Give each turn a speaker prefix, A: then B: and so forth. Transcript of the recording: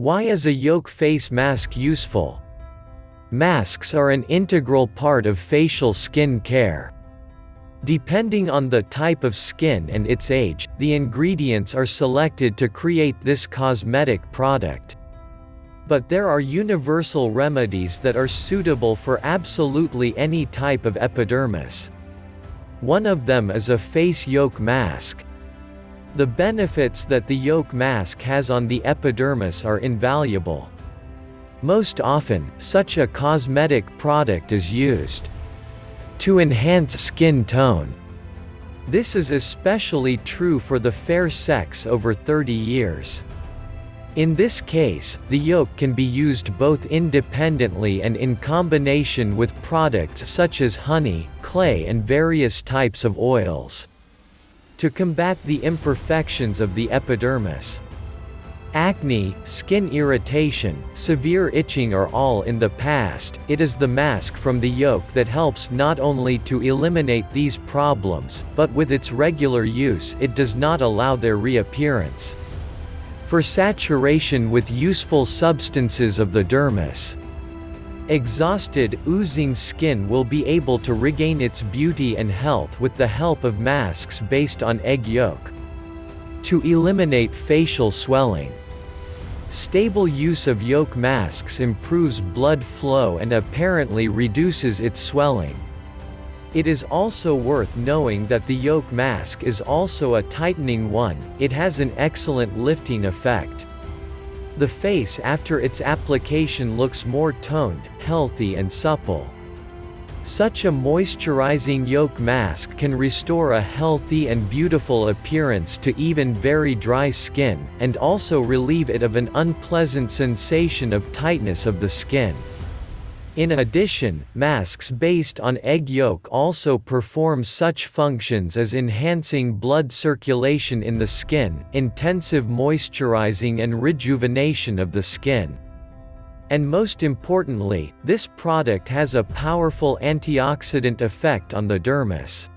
A: Why is a Yolk face mask useful? Masks are an integral part of facial skin care. Depending on the type of skin and its age, the ingredients are selected to create this cosmetic product. But there are universal remedies that are suitable for absolutely any type of epidermis. One of them is a face Yolk mask. The benefits that the Yolk mask has on the epidermis are invaluable. Most often, such a cosmetic product is used to enhance skin tone. This is especially true for the fair sex over 30 years. In this case, the Yolk can be used both independently and in combination with products such as honey, clay and various types of oils to combat the imperfections of the epidermis. Acne, skin irritation, severe itching are all in the past. It is the mask from the Yolk that helps not only to eliminate these problems, but with its regular use it does not allow their reappearance. For saturation with useful substances of the dermis. Exhausted, oozing skin will be able to regain its beauty and health with the help of masks based on egg yolk. To eliminate facial swelling. Stable use of Yolk masks improves blood flow and apparently reduces its swelling. It is also worth knowing that the Yolk mask is also a tightening one. It has an excellent lifting effect. The face after its application looks more toned, healthy and supple. Such a moisturizing Yolk mask can restore a healthy and beautiful appearance to even very dry skin, and also relieve it of an unpleasant sensation of tightness of the skin. In addition, masks based on egg yolk also perform such functions as enhancing blood circulation in the skin, intensive moisturizing and rejuvenation of the skin. And most importantly, this product has a powerful antioxidant effect on the dermis.